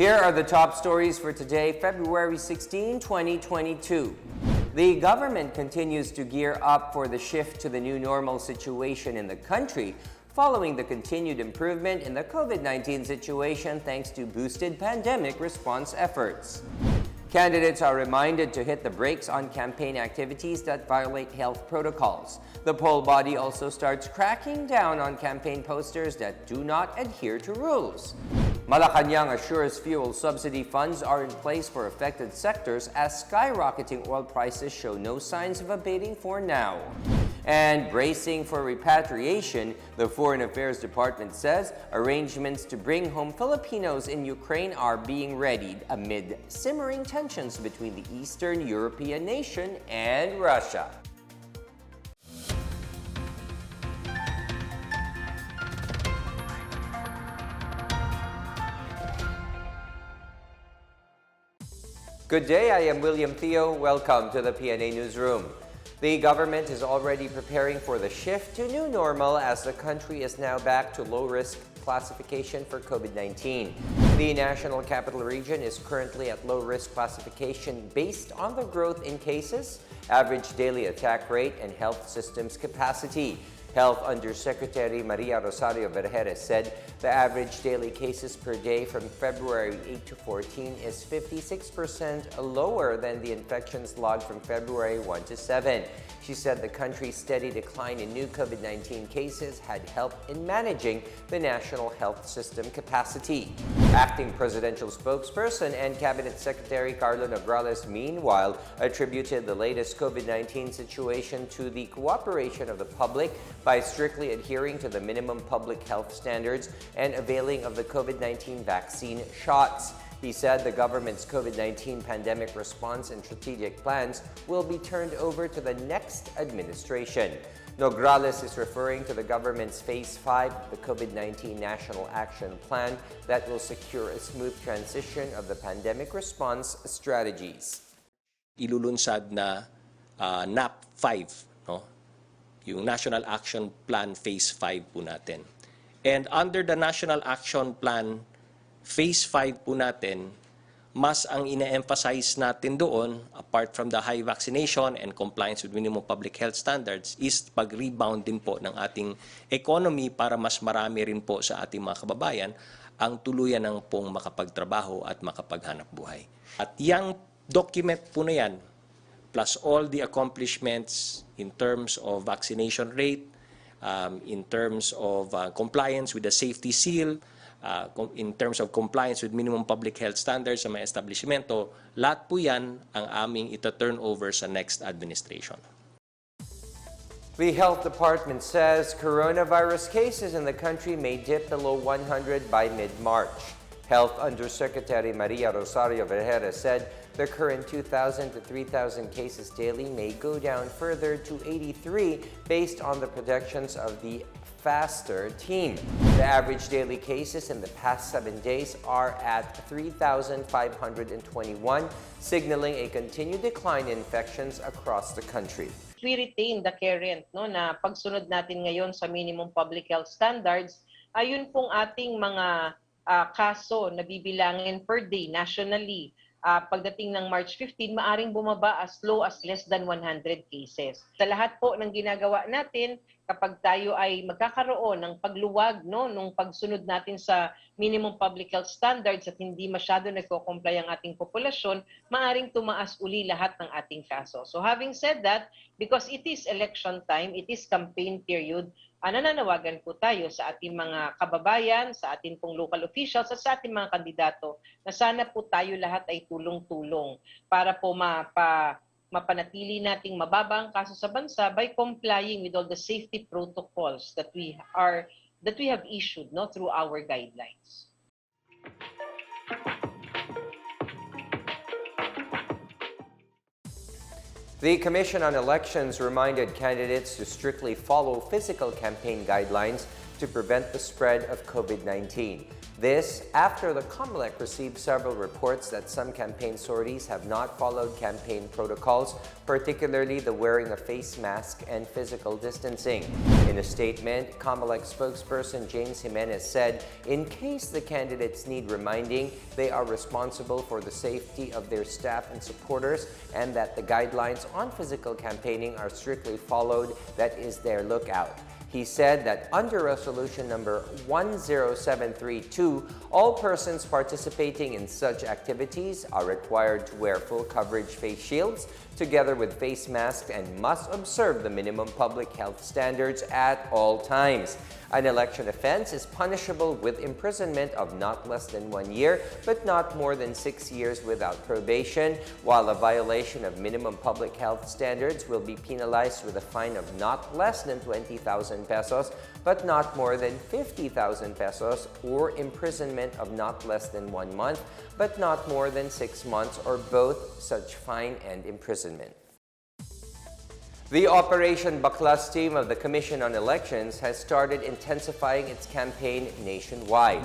Here are the top stories for today, February 16, 2022. The government continues to gear up for the shift to the new normal situation in the country following the continued improvement in the COVID-19 situation thanks to boosted pandemic response efforts. Candidates are reminded to hit the brakes on campaign activities that violate health protocols. The poll body also starts cracking down on campaign posters that do not adhere to rules. Malacanang assures fuel subsidy funds are in place for affected sectors as skyrocketing oil prices show no signs of abating for now. And bracing for repatriation, the Foreign Affairs Department says arrangements to bring home Filipinos in Ukraine are being readied amid simmering tensions between the Eastern European nation and Russia. Good day, I am William Theo. Welcome to the PNA Newsroom. The government is already preparing for the shift to new normal as the country is now back to low-risk classification for COVID-19. The National Capital Region is currently at low-risk classification based on the growth in cases, average daily attack rate, and health systems capacity. Health Undersecretary Maria Rosario Vergeres said the average daily cases per day from February 8 to 14 is 56% lower than the infections logged from February 1 to 7. She said the country's steady decline in new COVID-19 cases had helped in managing the national health system capacity. Acting presidential spokesperson and Cabinet Secretary Carlo Nograles, meanwhile, attributed the latest COVID-19 situation to the cooperation of the public by strictly adhering to the minimum public health standards and availing of the COVID-19 vaccine shots. He said the government's COVID-19 pandemic response and strategic plans will be turned over to the next administration. Nograles is referring to the government's Phase 5 of the COVID-19 National Action Plan that will secure a smooth transition of the pandemic response strategies. Ilulunsad na NAP 5, no? Yung National Action Plan Phase 5 po natin. And under the National Action Plan Phase 5 po natin, mas ang ina-emphasize natin doon, apart from the high vaccination and compliance with minimum public health standards, is pag-rebound din po ng ating economy para mas marami rin po sa ating mga kababayan ang tuluyan ng pong makapagtrabaho at makapaghanap buhay. At yung document po na yan, plus all the accomplishments in terms of vaccination rate, in terms of compliance with the safety seal, in terms of compliance with minimum public health standards sa mga establishmento, lahat po yan ang aming ita-turn over sa next administration. The Health Department says coronavirus cases in the country may dip below 100 by mid-March. Health Undersecretary Maria Rosario Vergeres said the current 2,000 to 3,000 cases daily may go down further to 83 based on the projections of the FASTER team. The average daily cases in the past 7 days are at 3,521, signaling a continued decline in infections across the country. We retain the current na pagsunod natin ngayon sa minimum public health standards, ayun pong ating mga kaso na bibilangin per day nationally. Pagdating ng March 15, maaring bumaba as low as less than 100 cases. Sa lahat po ng ginagawa natin, kapag tayo ay magkakaroon ng pagluwag nung pagsunod natin sa minimum public health standards at hindi masyado nagko-comply ang ating populasyon, maaring tumaas uli lahat ng ating kaso. So having said that, because it is election time, it is campaign period, nananawagan po tayo sa ating mga kababayan, sa ating pong local officials at sa ating mga kandidato na sana po tayo lahat ay tulong-tulong para po mapanatili nating mababa ang kaso sa bansa by complying with all the safety protocols that we have issued through our guidelines. The Commission on Elections reminded candidates to strictly follow physical campaign guidelines to prevent the spread of COVID-19. This after the Comelec received several reports that some campaign sorties have not followed campaign protocols, particularly the wearing of face masks and physical distancing. In a statement, Comelec spokesperson James Jimenez said, in case the candidates need reminding, they are responsible for the safety of their staff and supporters, and that the guidelines on physical campaigning are strictly followed. That is their lookout. He said that under Resolution number 10732, all persons participating in such activities are required to wear full coverage face shields together with face masks and must observe the minimum public health standards at all times. An election offense is punishable with imprisonment of not less than 1 year, but not more than 6 years without probation, while a violation of minimum public health standards will be penalized with a fine of not less than 20,000 pesos, but not more than 50,000 pesos, or imprisonment of not less than 1 month, but not more than 6 months, or both such fine and imprisonment. The Operation Baklas team of the Commission on Elections has started intensifying its campaign nationwide.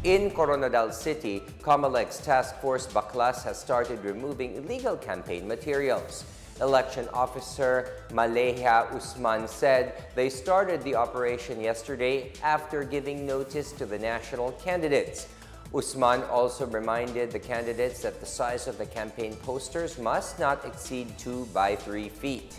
In Coronadal City, Comelec's Task Force Baklas has started removing illegal campaign materials. Election Officer Maleha Usman said they started the operation yesterday after giving notice to the national candidates. Usman also reminded the candidates that the size of the campaign posters must not exceed 2 by 3 feet.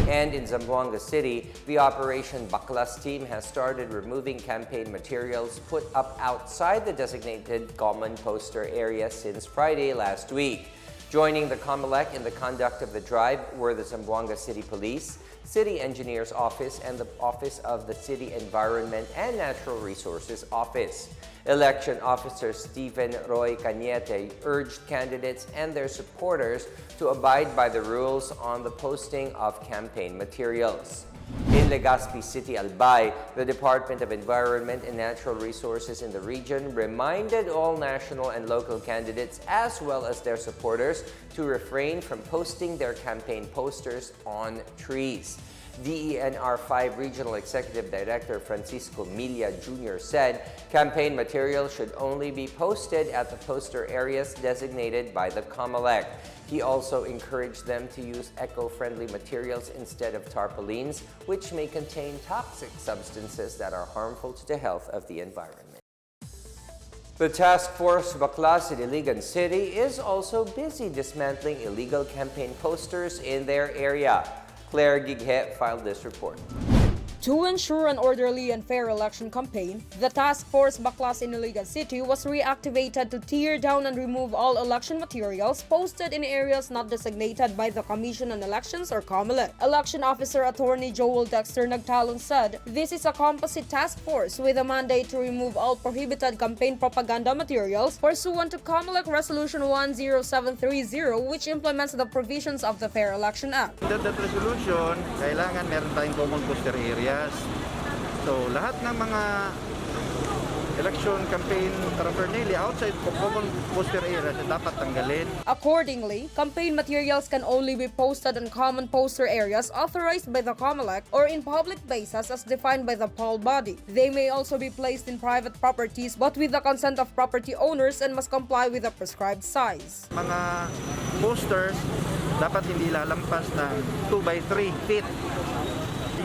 And in Zamboanga City, the Operation Baklas team has started removing campaign materials put up outside the designated common poster area since Friday last week. Joining the Comelec in the conduct of the drive were the Zamboanga City Police, City Engineer's Office, and the Office of the City Environment and Natural Resources Office. Election Officer Stephen Roy Cañete urged candidates and their supporters to abide by the rules on the posting of campaign materials. In Legazpi City, Albay, the Department of Environment and Natural Resources in the region reminded all national and local candidates as well as their supporters to refrain from posting their campaign posters on trees. DENR 5 Regional Executive Director Francisco Milla Jr. said campaign materials should only be posted at the poster areas designated by the Comelec. He also encouraged them to use eco-friendly materials instead of tarpaulins, which may contain toxic substances that are harmful to the health of the environment. The Task Force Baklas in Iligan City is also busy dismantling illegal campaign posters in their area. Claire Gighe filed this report. To ensure an orderly and fair election campaign, the Task Force Baklas in Iligan City was reactivated to tear down and remove all election materials posted in areas not designated by the Commission on Elections or Comelec. Election Officer Attorney Joel Dexter Nagtalon said this is a composite task force with a mandate to remove all prohibited campaign propaganda materials pursuant to Comelec Resolution 10730, which implements the provisions of the Fair Election Act. That resolution, kailangan meron tayong common poster areas. So, lahat ng mga election campaign paraphernalia outside of common poster areas dapat tanggalin. Accordingly, campaign materials can only be posted on common poster areas authorized by the Comelec or in public places as defined by the poll body. They may also be placed in private properties but with the consent of property owners and must comply with the prescribed size. Mga posters dapat hindi lalampas ng 2 by 3 feet.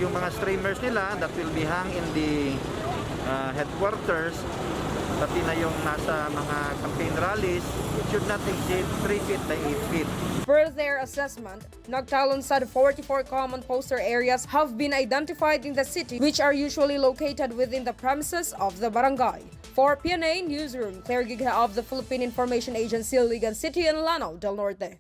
Yung mga streamers nila that will be hung in the headquarters, pati na yung nasa mga campaign rallies, it should not exceed 3 feet by 8 feet. Per their assessment, Nagtalon said 44 common poster areas have been identified in the city, which are usually located within the premises of the barangay. For PNA Newsroom, Claire Gighe of the Philippine Information Agency, Iligan City and Lanao del Norte.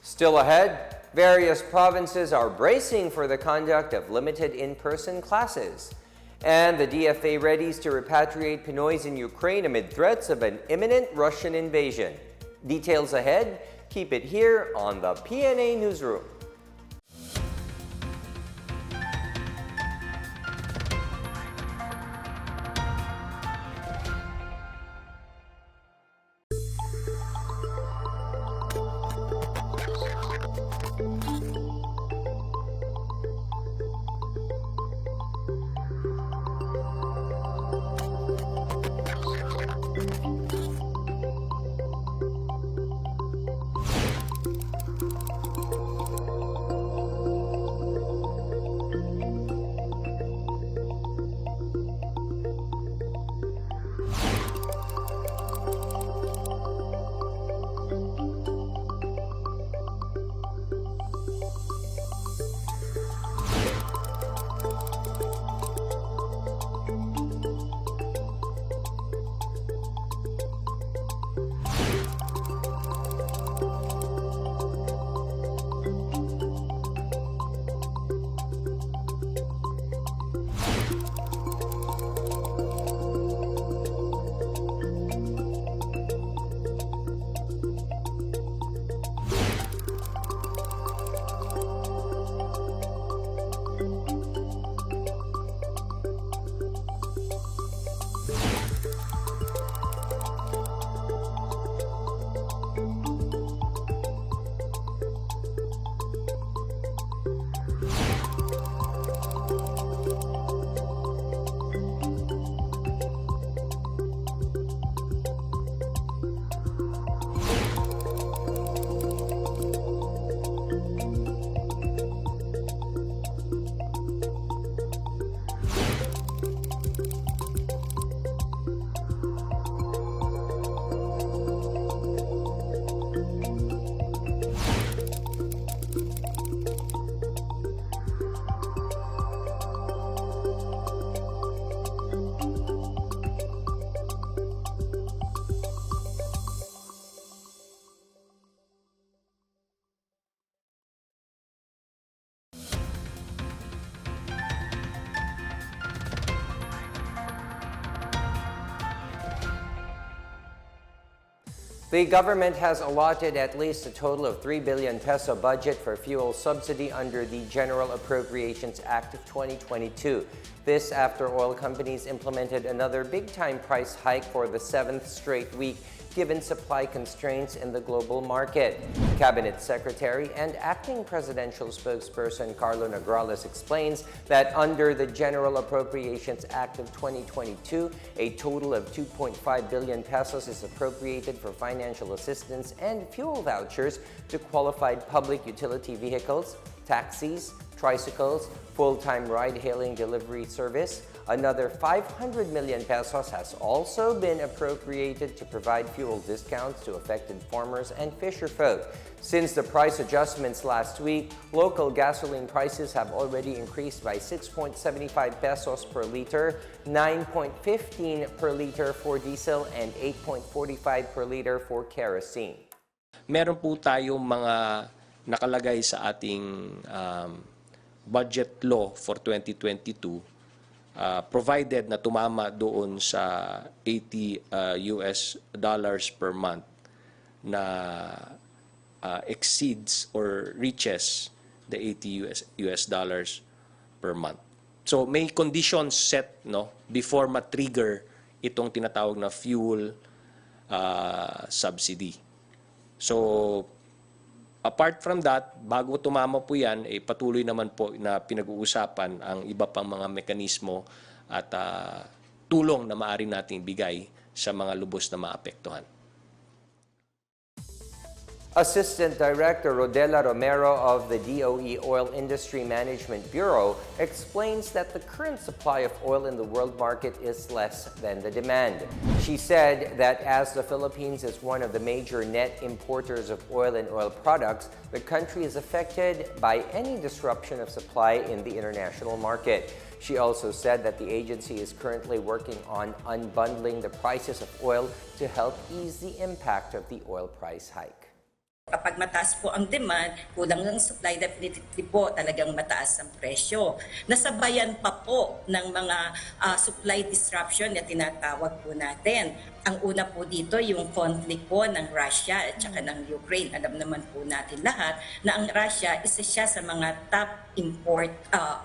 Still ahead, various provinces are bracing for the conduct of limited in-person classes. And the DFA readies to repatriate Pinoys in Ukraine amid threats of an imminent Russian invasion. Details ahead. Keep it here on the PNA Newsroom. The government has allotted at least a total of 3 billion peso budget for fuel subsidy under the General Appropriations Act of 2022. This after oil companies implemented another big-time price hike for the 7th straight week, given supply constraints in the global market. Cabinet Secretary and acting presidential spokesperson Carlo Nograles explains that under the General Appropriations Act of 2022, a total of 2.5 billion pesos is appropriated for financial assistance and fuel vouchers to qualified public utility vehicles, taxis, tricycles, full-time ride-hailing delivery service. Another 500 million pesos has also been appropriated to provide fuel discounts to affected farmers and fisherfolk. Since the price adjustments last week, local gasoline prices have already increased by 6.75 pesos per liter, 9.15 per liter for diesel, and 8.45 per liter for kerosene. Meron po tayong mga nakalagay sa ating budget law for 2022, provided na tumama doon sa $80 per month na exceeds or reaches the $80 per month. So may conditions set before ma-trigger itong tinatawag na fuel subsidy. So apart from that, bago tumama po yan, patuloy naman po na pinag-uusapan ang iba pang mga mekanismo at tulong na maaari nating bigay sa mga lubos na maapektuhan. Assistant Director Rodela Romero of the DOE Oil Industry Management Bureau explains that the current supply of oil in the world market is less than the demand. She said that as the Philippines is one of the major net importers of oil and oil products, the country is affected by any disruption of supply in the international market. She also said that the agency is currently working on unbundling the prices of oil to help ease the impact of the oil price hike. Kapag mataas po ang demand, kulang ng supply, definitely po talagang mataas ang presyo. Nasabayan pa po ng mga supply disruption na tinatawag po natin. Ang una po dito, yung conflict po ng Russia at saka ng Ukraine. Alam naman po natin lahat na ang Russia, isa siya sa mga top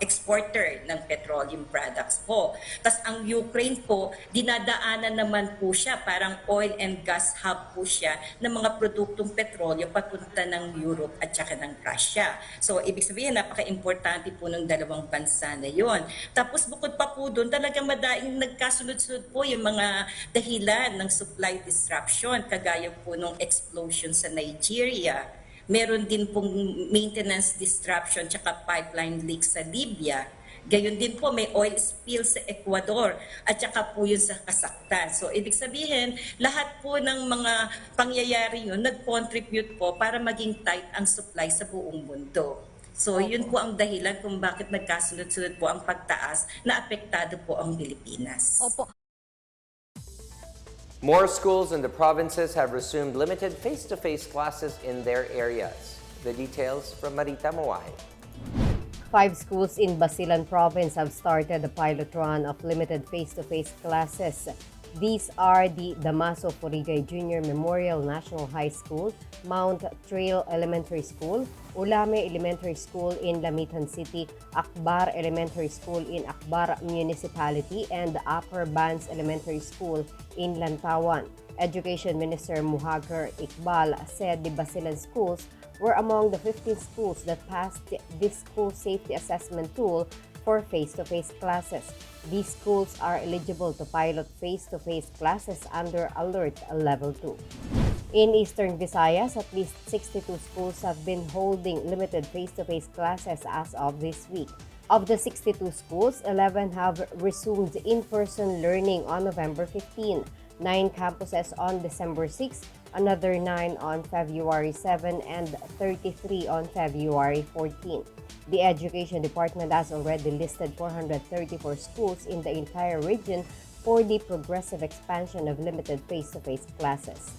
exporter ng petroleum products po. Tapos ang Ukraine po, dinadaanan naman po siya, parang oil and gas hub po siya ng mga produktong petrolyo papunta ng Europe at saka ng Russia. So ibig sabihin, napaka-importante po ng dalawang bansa na yon. Tapos bukod pa po doon, talagang madaing nagkasunod-sunod po yung mga dahilan ng supply disruption, kagaya po nung explosion sa Nigeria. Meron din pong maintenance disruption tsaka pipeline leak sa Libya. Gayon din po may oil spill sa Ecuador at saka po yun sa Kazakhstan. So ibig sabihin, lahat po ng mga pangyayari yun nag-contribute po para maging tight ang supply sa buong mundo. So yun po ang dahilan kung bakit nagkasunod-sunod po ang pagtaas na apektado po ang Pilipinas. Opo. More schools in the provinces have resumed limited face-to-face classes in their areas. The details from Marita Moahe. 5 schools in Basilan Province have started the pilot run of limited face-to-face classes. These are the Damaso Purigay Junior Memorial National High School, Mount Trail Elementary School, Ulame Elementary School in Lamitan City, Akbar Elementary School in Akbar Municipality, and Upper Bands Elementary School in Lantawan. Education Minister Muhagar Iqbal said the Basilan schools were among the 15 schools that passed this school safety assessment tool for face-to-face classes. These schools are eligible to pilot face-to-face classes under Alert Level 2. In Eastern Visayas, at least 62 schools have been holding limited face-to-face classes as of this week. Of the 62 schools, 11 have resumed in-person learning on November 15, 9 campuses on December 6, another 9 on February 7, and 33 on February 14. The Education Department has already listed 434 schools in the entire region for the progressive expansion of limited face-to-face classes.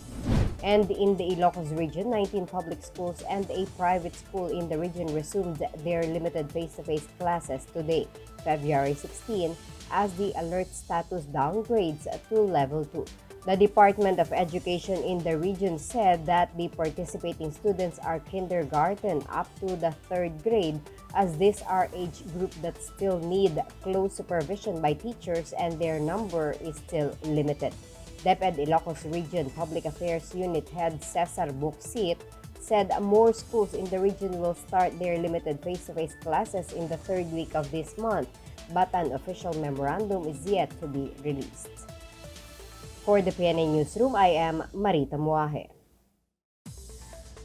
And in the Ilocos region, 19 public schools and a private school in the region resumed their limited face-to-face classes today, February 16, as the alert status downgrades to Level 2. The Department of Education in the region said that the participating students are kindergarten up to the 3rd grade, as these are age group that still need close supervision by teachers and their number is still limited. DepEd Ilocos Region Public Affairs Unit Head Cesar Buxit said more schools in the region will start their limited face-to-face classes in the 3rd week of this month, but an official memorandum is yet to be released. For the PNA Newsroom, I am Marita Muaje.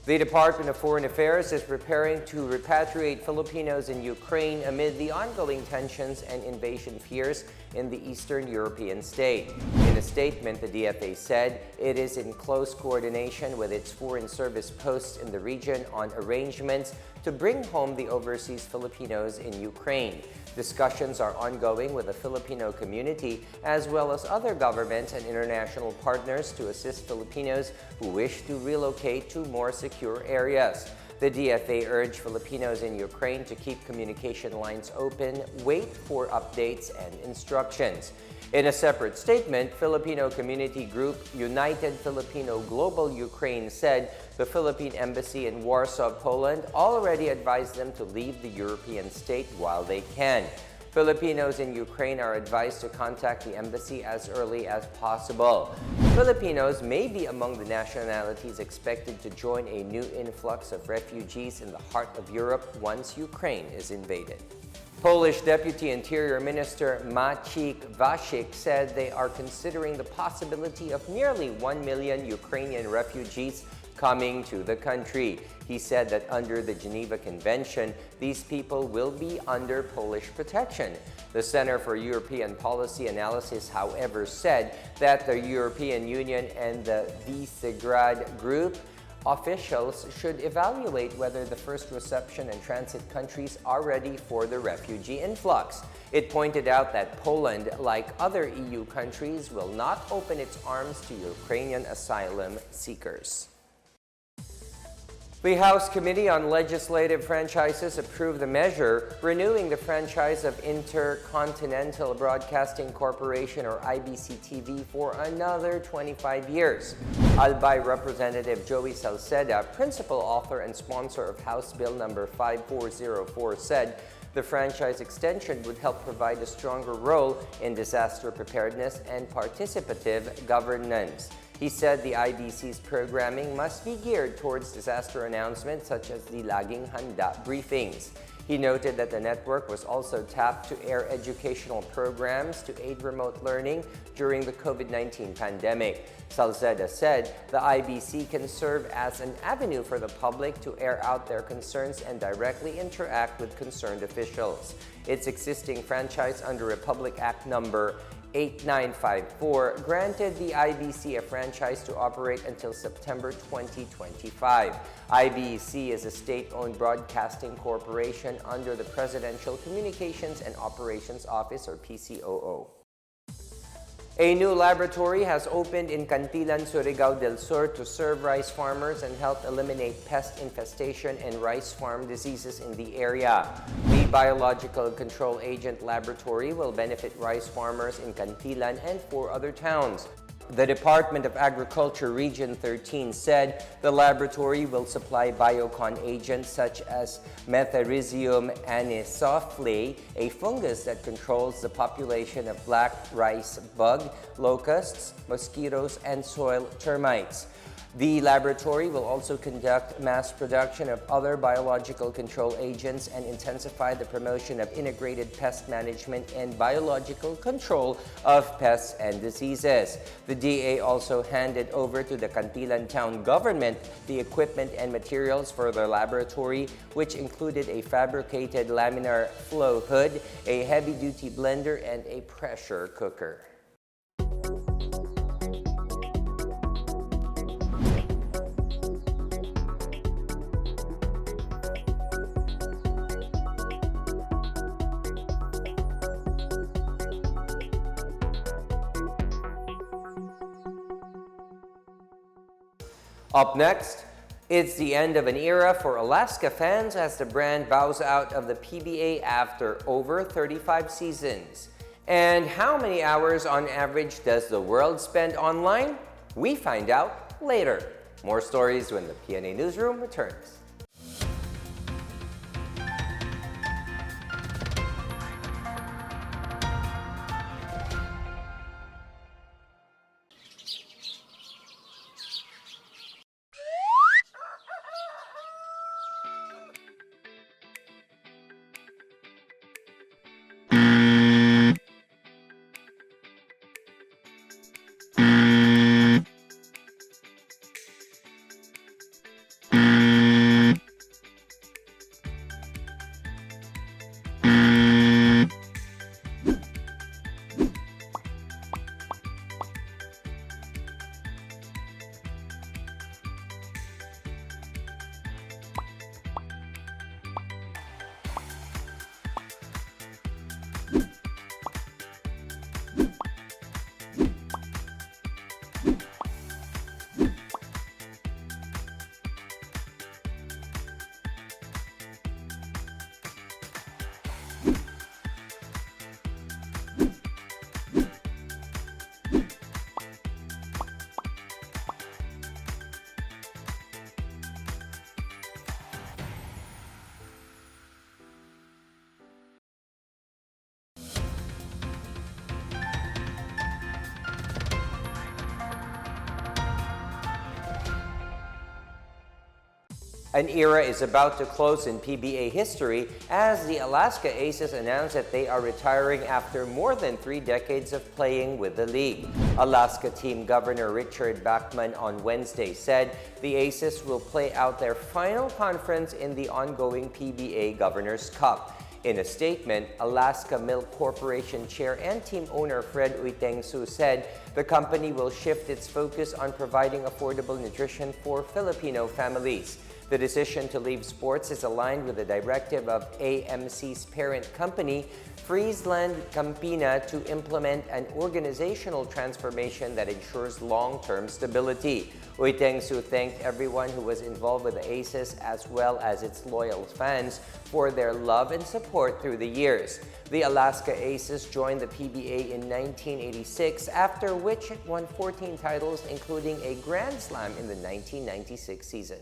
The Department of Foreign Affairs is preparing to repatriate Filipinos in Ukraine amid the ongoing tensions and invasion fears in the Eastern European state. In a statement, the DFA said it is in close coordination with its foreign service posts in the region on arrangements to bring home the overseas Filipinos in Ukraine. Discussions are ongoing with the Filipino community as well as other governments and international partners to assist Filipinos who wish to relocate to more secure areas. The DFA urged Filipinos in Ukraine to keep communication lines open, wait for updates and instructions. In a separate statement, Filipino community group United Filipino Global Ukraine said the Philippine Embassy in Warsaw, Poland already advised them to leave the European state while they can. Filipinos in Ukraine are advised to contact the embassy as early as possible. Filipinos may be among the nationalities expected to join a new influx of refugees in the heart of Europe once Ukraine is invaded. Polish Deputy Interior Minister Maciej Wąsik said they are considering the possibility of nearly 1 million Ukrainian refugees coming to the country. He said that under the Geneva Convention, these people will be under Polish protection. The Center for European Policy Analysis, however, said that the European Union and the Visegrad Group officials should evaluate whether the first reception and transit countries are ready for the refugee influx. It pointed out that Poland, like other EU countries, will not open its arms to Ukrainian asylum seekers. The House Committee on Legislative Franchises approved the measure renewing the franchise of Intercontinental Broadcasting Corporation or IBC-TV for another 25 years. Albay Representative Joey Salceda, principal author and sponsor of House Bill number 5404, said the franchise extension would help provide a stronger role in disaster preparedness and participative governance. He said the IBC's programming must be geared towards disaster announcements such as the Laging Handa briefings. He noted that the network was also tapped to air educational programs to aid remote learning during the COVID-19 pandemic. Salceda said the IBC can serve as an avenue for the public to air out their concerns and directly interact with concerned officials. Its existing franchise under Republic Act number 8954 granted the IBC a franchise to operate until September 2025. IBC is a state-owned broadcasting corporation under the Presidential Communications and Operations Office or PCOO. A new laboratory has opened in Cantilan, Surigao del Sur to serve rice farmers and help eliminate pest infestation and rice farm diseases in the area. The Biological Control Agent Laboratory will benefit rice farmers in Cantilan and 4 other towns. The Department of Agriculture Region 13 said the laboratory will supply biocon agents such as Metarhizium anisophyllae, a fungus that controls the population of black rice bug, locusts, mosquitoes, and soil termites. The laboratory will also conduct mass production of other biological control agents and intensify the promotion of integrated pest management and biological control of pests and diseases. The DA also handed over to the Cantilan Town Government the equipment and materials for the laboratory, which included a fabricated laminar flow hood, a heavy-duty blender, and a pressure cooker. Up next, it's the end of an era for Alaska fans as the brand bows out of the PBA after over 35 seasons. And how many hours on average does the world spend online? We find out later. More stories when the PNA Newsroom returns. An era is about to close in PBA history as the Alaska Aces announce that they are retiring after more than 3 decades of playing with the league. Alaska team governor Richard Bachman on Wednesday said the Aces will play out their final conference in the ongoing PBA Governor's Cup. In a statement, Alaska Milk Corporation Chair and team owner Fred Uiteng-Su said the company will shift its focus on providing affordable nutrition for Filipino families. The decision to leave sports is aligned with the directive of AMC's parent company, Friesland Campina, to implement an organizational transformation that ensures long-term stability. Uiteng-Su thanked everyone who was involved with the Aces as well as its loyal fans for their love and support through the years. The Alaska Aces joined the PBA in 1986, after which it won 14 titles, including a Grand Slam in the 1996 season.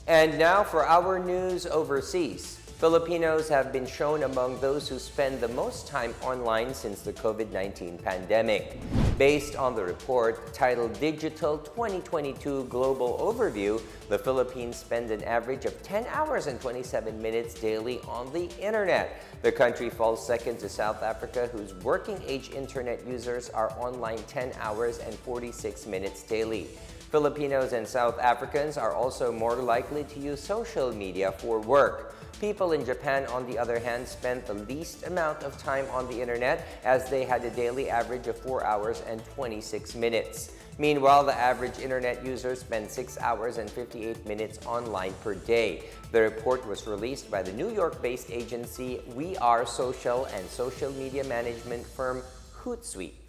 And now for our news overseas. Filipinos have been shown among those who spend the most time online since the COVID-19 pandemic. Based on the report titled Digital 2022 Global Overview, the Philippines spend an average of 10 hours and 27 minutes daily on the internet. The country falls second to South Africa, whose working-age internet users are online 10 hours and 46 minutes daily. Filipinos and South Africans are also more likely to use social media for work. People in Japan, on the other hand, spent the least amount of time on the internet, as they had a daily average of 4 hours and 26 minutes. Meanwhile, the average internet user spent 6 hours and 58 minutes online per day. The report was released by the New York-based agency We Are Social and social media management firm Hootsuite.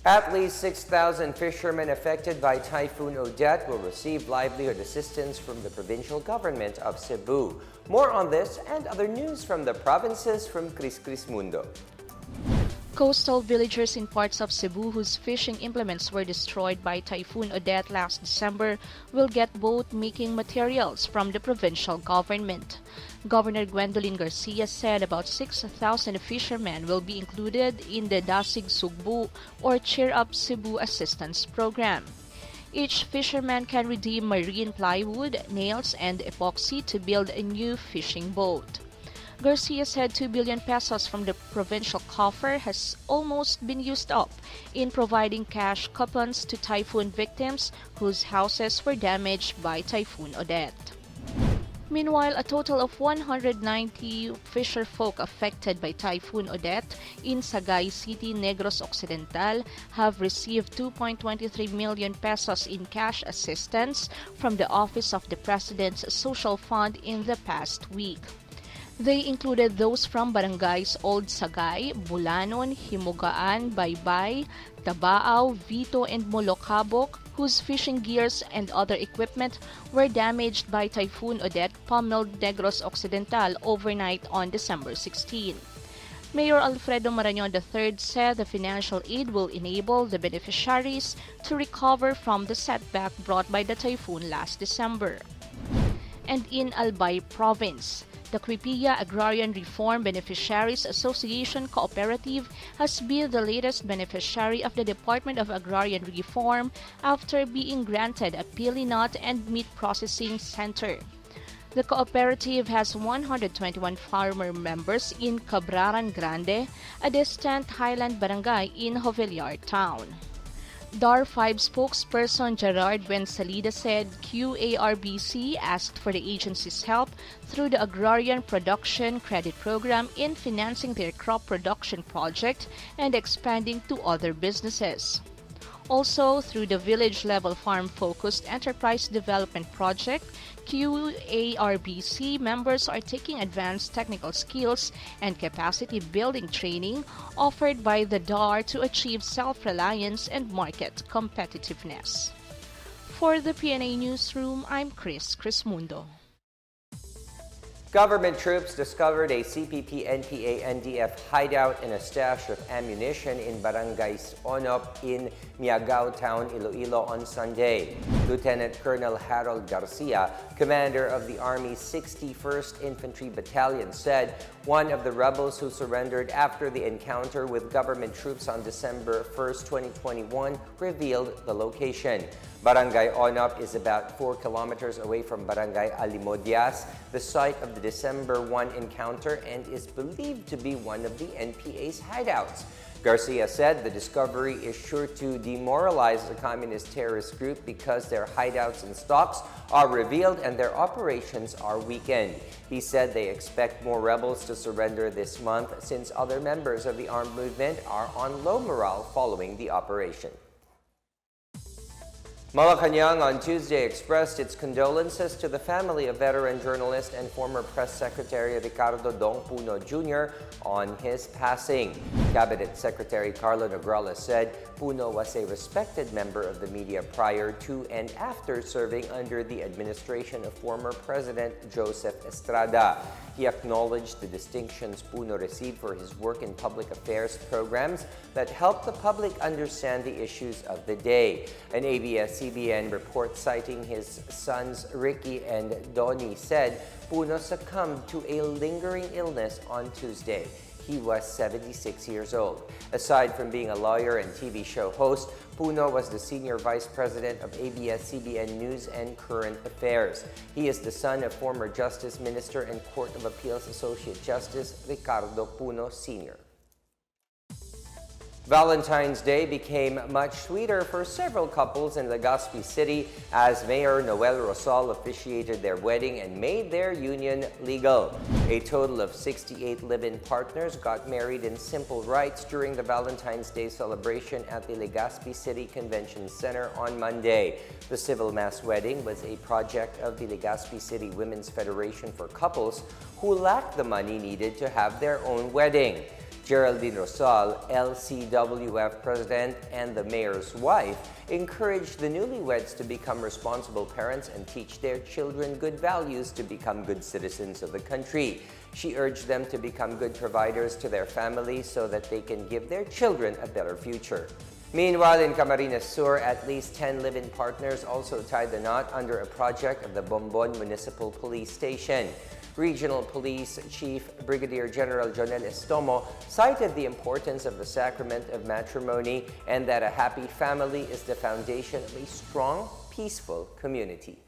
At least 6,000 fishermen affected by Typhoon Odette will receive livelihood assistance from the provincial government of Cebu. More on this and other news from the provinces from Chris Mundo. Coastal villagers in parts of Cebu whose fishing implements were destroyed by Typhoon Odette last December will get boat-making materials from the provincial government. Governor Gwendolyn Garcia said about 6,000 fishermen will be included in the Dasig Sugbu or Cheer Up Cebu assistance program. Each fisherman can redeem marine plywood, nails, and epoxy to build a new fishing boat. Garcia said 2 billion pesos from the provincial coffer has almost been used up in providing cash coupons to typhoon victims whose houses were damaged by Typhoon Odette. Meanwhile, a total of 190 fisherfolk affected by Typhoon Odette in Sagay City, Negros Occidental have received 2.23 million pesos in cash assistance from the Office of the President's Social Fund in the past week. They included those from barangays Old Sagay, Bulanon, Himugaan, Baybay, Tabao, Vito, and Molocabok, whose fishing gears and other equipment were damaged by Typhoon Odette pummeled Negros Occidental overnight on December 16. Mayor Alfredo Marañon III said the financial aid will enable the beneficiaries to recover from the setback brought by the typhoon last December. And in Albay Province, the Quipia Agrarian Reform Beneficiaries Association Cooperative has been the latest beneficiary of the Department of Agrarian Reform after being granted a pili nut and meat processing center. The cooperative has 121 farmer members in Cabraran Grande, a distant highland barangay in Jovellar Town. DAR 5 spokesperson Gerard Buensalida said QARBC asked for the agency's help through the Agrarian Production Credit Program in financing their crop production project and expanding to other businesses. Also, through the village-level farm-focused enterprise development project, QARBC members are taking advanced technical skills and capacity-building training offered by the DAR to achieve self-reliance and market competitiveness. For the PNA Newsroom, I'm Chris Mundo. Government troops discovered a CPP-NPA-NDF hideout and a stash of ammunition in Barangay Onop in Miagao Town, Iloilo on Sunday. Lieutenant Colonel Harold Garcia, commander of the Army's 61st Infantry Battalion, said one of the rebels who surrendered after the encounter with government troops on December 1st, 2021, revealed the location. Barangay Onop is about 4 kilometers away from Barangay Alimodias, the site of the December 1 encounter, and is believed to be one of the NPA's hideouts. Garcia said the discovery is sure to demoralize the communist terrorist group because their hideouts and stocks are revealed and their operations are weakened. He said they expect more rebels to surrender this month since other members of the armed movement are on low morale following the operation. Malacanang on Tuesday expressed its condolences to the family of veteran journalist and former press secretary Ricardo Dong Puno Jr. on his passing. Cabinet Secretary Carlo Nograles said Puno was a respected member of the media prior to and after serving under the administration of former President Joseph Estrada. He acknowledged the distinctions Puno received for his work in public affairs programs that helped the public understand the issues of the day. An ABS-CBN report citing his sons Ricky and Donnie said Puno succumbed to a lingering illness on Tuesday. He was 76 years old. Aside from being a lawyer and TV show host, Puno was the senior vice president of ABS-CBN News and Current Affairs. He is the son of former Justice Minister and Court of Appeals Associate Justice Ricardo Puno Sr. Valentine's Day became much sweeter for several couples in Legazpi City as Mayor Noel Rosal officiated their wedding and made their union legal. A total of 68 live-in partners got married in simple rites during the Valentine's Day celebration at the Legazpi City Convention Center on Monday. The civil mass wedding was a project of the Legazpi City Women's Federation for couples who lacked the money needed to have their own wedding. Geraldine Rosal, LCWF president and the mayor's wife, encouraged the newlyweds to become responsible parents and teach their children good values to become good citizens of the country. She urged them to become good providers to their families so that they can give their children a better future. Meanwhile, in Camarines Sur, at least 10 live-in partners also tied the knot under a project of the Bombon Municipal Police Station. Regional Police Chief Brigadier General Jonel Estomo cited the importance of the sacrament of matrimony and that a happy family is the foundation of a strong, peaceful community.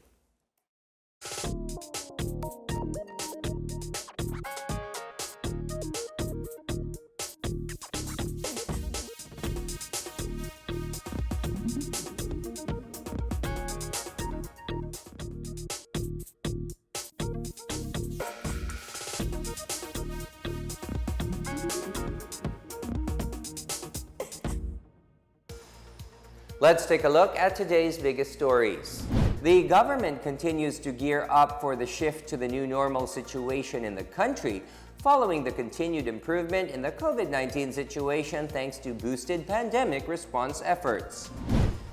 Let's take a look at today's biggest stories. The government continues to gear up for the shift to the new normal situation in the country following the continued improvement in the COVID-19 situation thanks to boosted pandemic response efforts.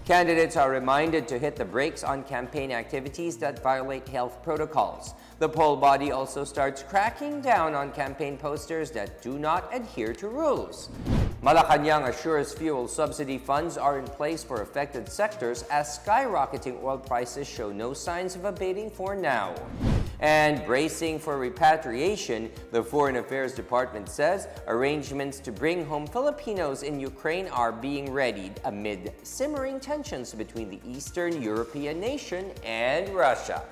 Candidates are reminded to hit the brakes on campaign activities that violate health protocols. The poll body also starts cracking down on campaign posters that do not adhere to rules. Malacanang assures fuel subsidy funds are in place for affected sectors as skyrocketing oil prices show no signs of abating for now. And bracing for repatriation, the Foreign Affairs Department says arrangements to bring home Filipinos in Ukraine are being readied amid simmering tensions between the Eastern European nation and Russia.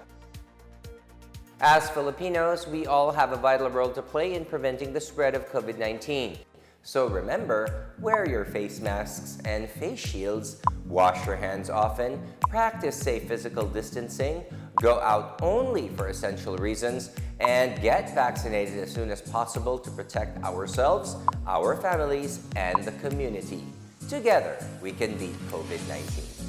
As Filipinos, we all have a vital role to play in preventing the spread of COVID-19. So remember, wear your face masks and face shields, wash your hands often, practice safe physical distancing, go out only for essential reasons, and get vaccinated as soon as possible to protect ourselves, our families, and the community. Together, we can beat COVID-19.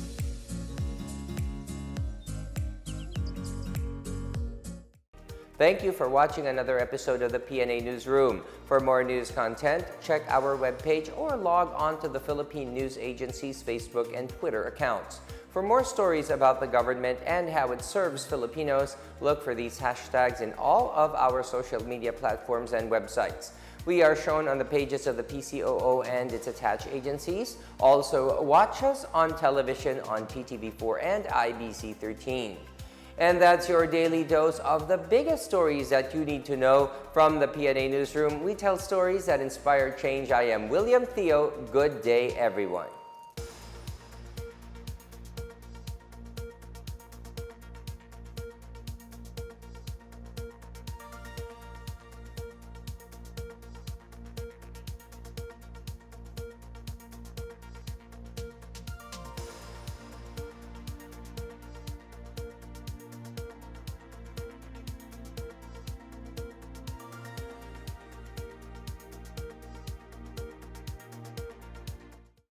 Thank you for watching another episode of the PNA Newsroom. For more news content, check our webpage or log on to the Philippine News Agency's Facebook and Twitter accounts. For more stories about the government and how it serves Filipinos, look for these hashtags in all of our social media platforms and websites. We are shown on the pages of the PCOO and its attached agencies. Also, watch us on television on PTV4 and IBC 13. And that's your daily dose of the biggest stories that you need to know from the PNA Newsroom. We tell stories that inspire change. I am William Theo. Good day, everyone.